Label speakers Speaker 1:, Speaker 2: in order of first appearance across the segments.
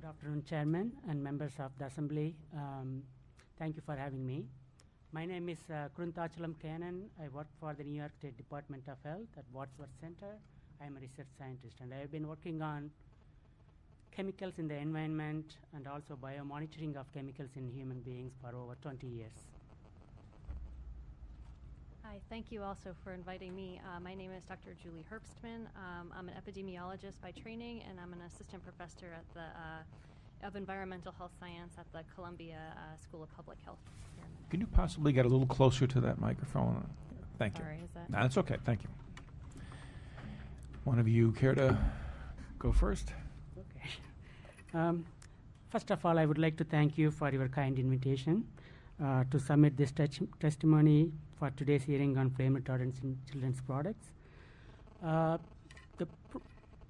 Speaker 1: Good afternoon, Chairman and members of the Assembly. Thank you for having me. My name is Kurunthachalam Kanna. I work for the New York State Department of Health at Wadsworth Center. I am a research scientist, and I have been working on chemicals in the environment and also biomonitoring of chemicals in human beings for over 20 years.
Speaker 2: Hi, thank you also for inviting me. My name is Dr. Julie Herbstman. I'm an epidemiologist by training, and I'm an assistant professor at the of environmental health science at the Columbia School of Public Health.
Speaker 3: Can you possibly get a little closer to that microphone? Thank you.
Speaker 2: Sorry, is that?
Speaker 3: No, that's okay. Thank you. One of you care to go first?
Speaker 1: Okay. First of all, I would like to thank you for your kind invitation to submit this testimony for today's hearing on flame retardants in children's products. The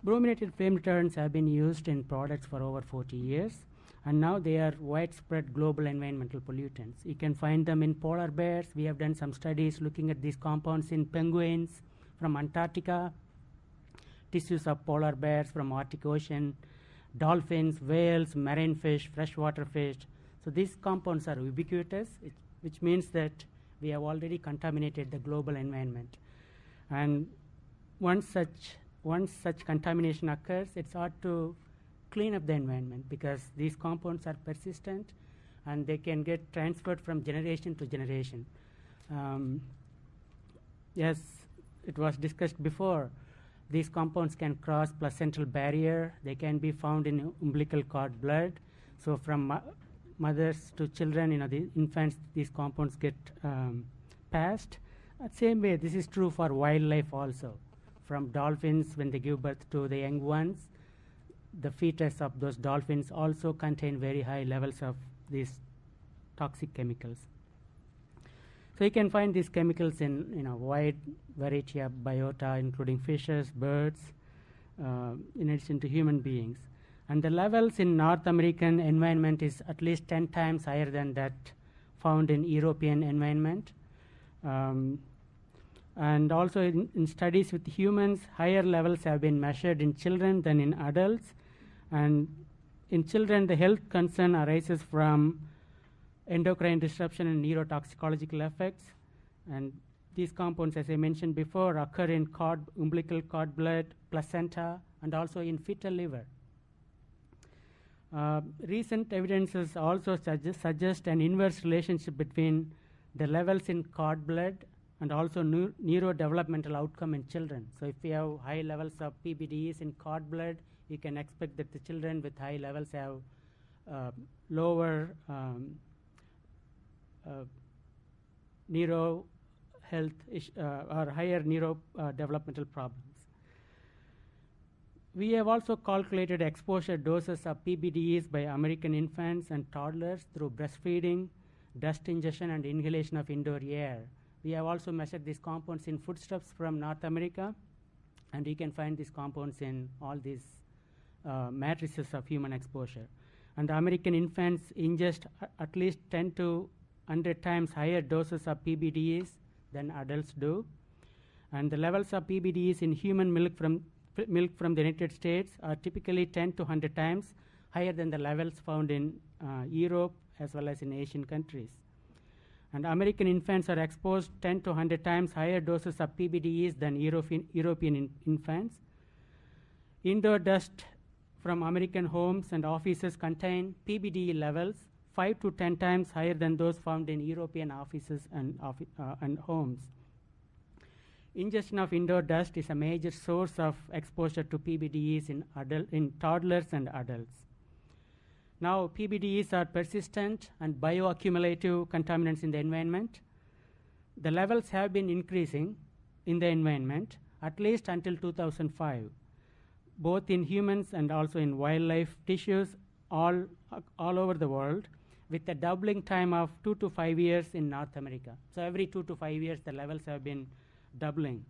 Speaker 1: brominated flame retardants have been used in products for over 40 years, and now they are widespread global environmental pollutants. You can find them in polar bears. We have done some studies looking at these compounds in penguins from Antarctica, tissues of polar bears from Arctic Ocean, dolphins, whales, marine fish, freshwater fish. So these compounds are ubiquitous, which means that we have already contaminated the global environment. And once such contamination occurs, it's hard to clean up the environment because these compounds are persistent and they can get transferred from generation to generation. Yes, it was discussed before. These compounds can cross placental barrier. They can be found in umbilical cord blood. So from mothers to children, the infants, these compounds get passed. Same way, this is true for wildlife also. From dolphins, when they give birth to the young ones, the fetus of those dolphins also contain very high levels of these toxic chemicals. So you can find these chemicals in a wide variety of biota, including fishes, birds, in addition to human beings. And the levels in North American environment is at least 10 times higher than that found in European environment. And also in studies with humans, higher levels have been measured in children than in adults. And in children, the health concern arises from endocrine disruption and neurotoxicological effects. And these compounds, as I mentioned before, occur in umbilical cord blood, placenta, and also in fetal liver. Recent evidences also suggest an inverse relationship between the levels in cord blood and also neurodevelopmental outcome in children. So if we have high levels of PBDEs in cord blood, you can expect that the children with high levels have lower neuro health or higher neurodevelopmental problems. We have also calculated exposure doses of PBDEs by American infants and toddlers through breastfeeding, dust ingestion, and inhalation of indoor air. We have also measured these compounds in foodstuffs from North America, and you can find these compounds in all these matrices of human exposure. And the American infants ingest at least 10 to 100 times higher doses of PBDEs than adults do. And the levels of PBDEs in human milk from the United States are typically 10 to 100 times higher than the levels found in Europe as well as in Asian countries. And American infants are exposed 10 to 100 times higher doses of PBDEs than European infants. Indoor dust from American homes and offices contain PBDE levels 5 to 10 times higher than those found in European offices and homes. Ingestion of indoor dust is a major source of exposure to PBDEs in toddlers and adults. Now, PBDEs are persistent and bioaccumulative contaminants in the environment. The levels have been increasing in the environment at least until 2005, both in humans and also in wildlife tissues all over the world, with a doubling time of 2 to 5 years in North America. So every 2 to 5 years, the levels have been doubling.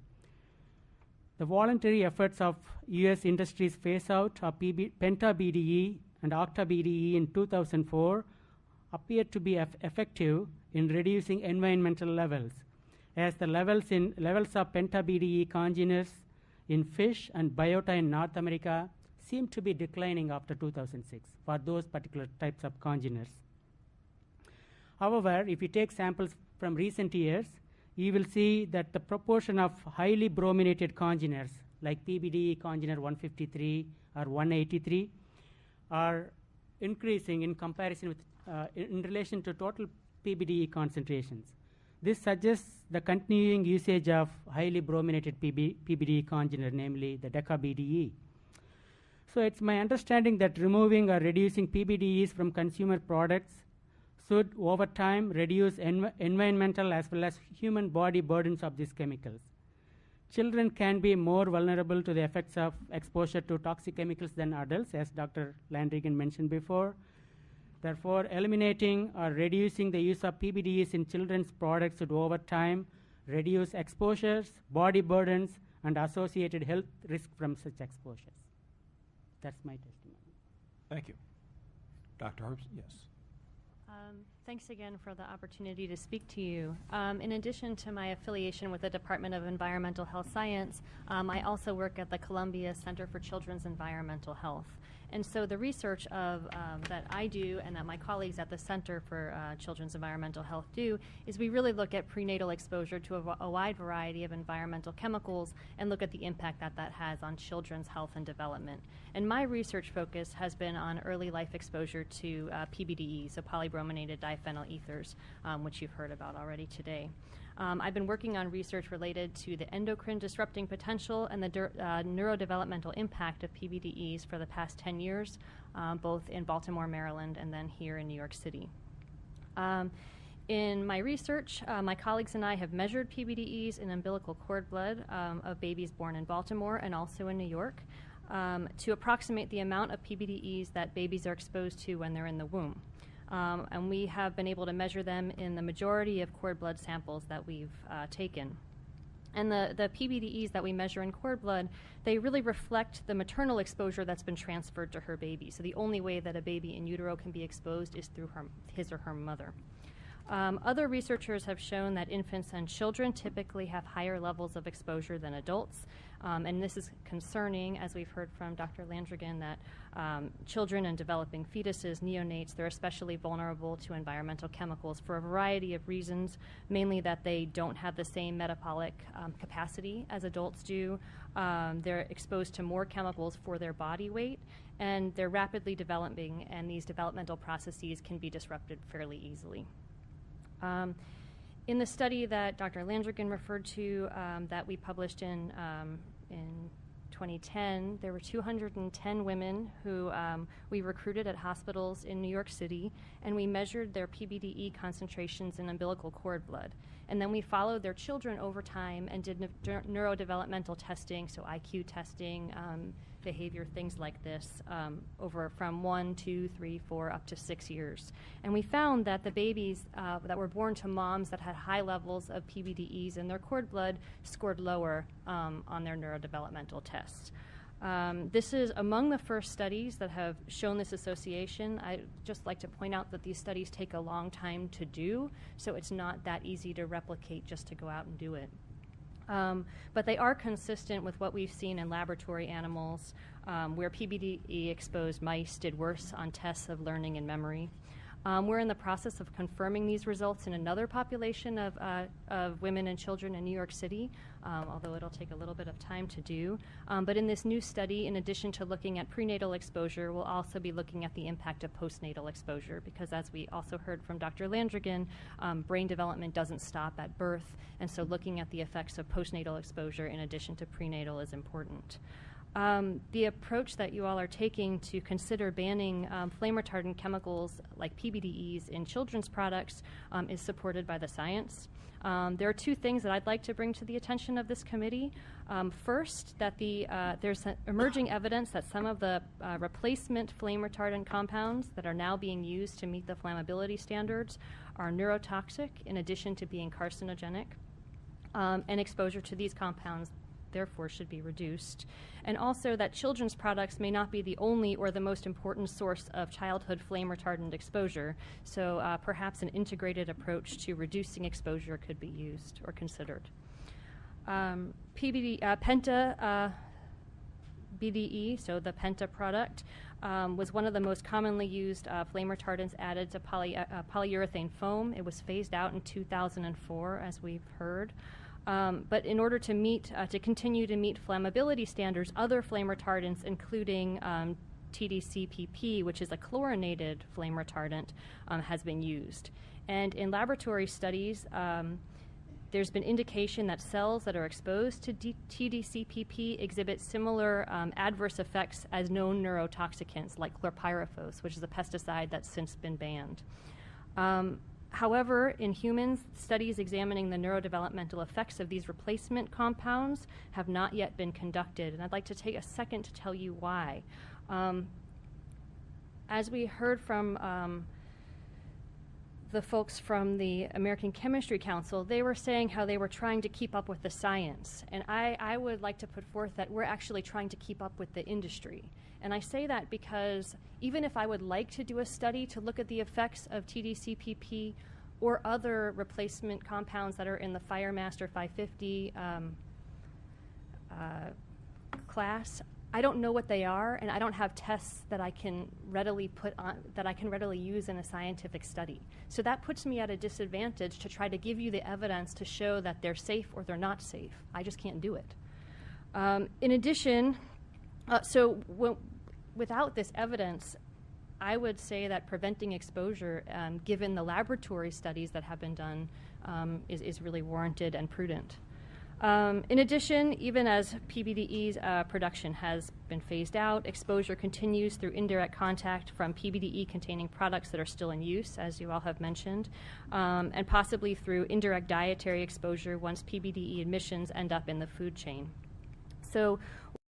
Speaker 1: The voluntary efforts of US industries phase out of penta-BDE and octa-BDE in 2004 appear to be effective in reducing environmental levels, as the levels of penta-BDE congeners in fish and biota in North America seem to be declining after 2006 for those particular types of congeners. However, if you take samples from recent years, you will see that the proportion of highly brominated congeners like PBDE congener 153 or 183 are increasing in comparison with in relation to total PBDE concentrations. This suggests the continuing usage of highly brominated PBDE congener, namely the deca-BDE. So it's my understanding that removing or reducing PBDEs from consumer products should, over time, reduce environmental as well as human body burdens of these chemicals. Children can be more vulnerable to the effects of exposure to toxic chemicals than adults, as Dr. Landrigan mentioned before. Therefore, eliminating or reducing the use of PBDEs in children's products should, over time, reduce exposures, body burdens, and associated health risk from such exposures. That's my testimony.
Speaker 3: Thank you. Dr. Herbst, yes.
Speaker 2: Thanks again for the opportunity to speak to you. In addition to my affiliation with the Department of Environmental Health Science, I also work at the Columbia Center for Children's Environmental Health. And so the research that I do and that my colleagues at the Center for Children's Environmental Health do is we really look at prenatal exposure to a wide variety of environmental chemicals and look at the impact that that has on children's health and development. And my research focus has been on early life exposure to PBDE, so polybrominated diphenyl ethers, which you've heard about already today. I've been working on research related to the endocrine disrupting potential and the neurodevelopmental impact of PBDEs for the past 10 years, both in Baltimore, Maryland, and then here in New York City. In my research, my colleagues and I have measured PBDEs in umbilical cord blood of babies born in Baltimore and also in New York to approximate the amount of PBDEs that babies are exposed to when they're in the womb. And we have been able to measure them in the majority of cord blood samples that we've taken. And the PBDEs that we measure in cord blood, they really reflect the maternal exposure that's been transferred to her baby. So the only way that a baby in utero can be exposed is through his or her mother. Other researchers have shown that infants and children typically have higher levels of exposure than adults. And this is concerning, as we've heard from Dr. Landrigan, that children and developing fetuses, neonates, they're especially vulnerable to environmental chemicals for a variety of reasons, mainly that they don't have the same metabolic capacity as adults do. They're exposed to more chemicals for their body weight, and they're rapidly developing, and these developmental processes can be disrupted fairly easily. In the study that Dr. Landrigan referred to that we published in 2010, there were 210 women who we recruited at hospitals in New York City, and we measured their PBDE concentrations in umbilical cord blood. And then we followed their children over time and did neurodevelopmental testing, so IQ testing, behavior, things like this, over from 1, 2, 3, 4, up to 6 years. And we found that the babies that were born to moms that had high levels of PBDEs in their cord blood scored lower on their neurodevelopmental tests. This is among the first studies that have shown this association. I'd just like to point out that these studies take a long time to do, so it's not that easy to replicate just to go out and do it. But they are consistent with what we've seen in laboratory animals, where PBDE-exposed mice did worse on tests of learning and memory. We're in the process of confirming these results in another population of women and children in New York City, although it'll take a little bit of time to do. But in this new study, in addition to looking at prenatal exposure, we'll also be looking at the impact of postnatal exposure, because as we also heard from Dr. Landrigan, brain development doesn't stop at birth, and so looking at the effects of postnatal exposure in addition to prenatal is important. The approach that you all are taking to consider banning flame retardant chemicals like PBDEs in children's products is supported by the science. There are two things that I'd like to bring to the attention of this committee. First, that there's emerging evidence that some of the replacement flame retardant compounds that are now being used to meet the flammability standards are neurotoxic in addition to being carcinogenic, and exposure to these compounds therefore should be reduced. And also that children's products may not be the only or the most important source of childhood flame retardant exposure, so perhaps an integrated approach to reducing exposure could be used or considered. Penta PBDE, so the Penta product, was one of the most commonly used flame retardants added to polyurethane foam. It was phased out in 2004, as we've heard. But in order to continue to meet flammability standards, other flame retardants, including TDCPP, which is a chlorinated flame retardant, has been used. And in laboratory studies, there's been indication that cells that are exposed to TDCPP exhibit similar adverse effects as known neurotoxicants like chlorpyrifos, which is a pesticide that's since been banned. However, in humans, studies examining the neurodevelopmental effects of these replacement compounds have not yet been conducted, and I'd like to take a second to tell you why. As we heard from the folks from the American Chemistry Council, they were saying how they were trying to keep up with the science. And I would like to put forth that we're actually trying to keep up with the industry. And I say that because even if I would like to do a study to look at the effects of TDCPP or other replacement compounds that are in the FireMaster 550 class, I don't know what they are, and I don't have tests that I can readily use in a scientific study. So that puts me at a disadvantage to try to give you the evidence to show that they're safe or they're not safe. I just can't do it. In addition, without this evidence, I would say that preventing exposure, given the laboratory studies that have been done, is really warranted and prudent. In addition, even as PBDE's production has been phased out, exposure continues through indirect contact from PBDE-containing products that are still in use, as you all have mentioned, and possibly through indirect dietary exposure once PBDE emissions end up in the food chain. So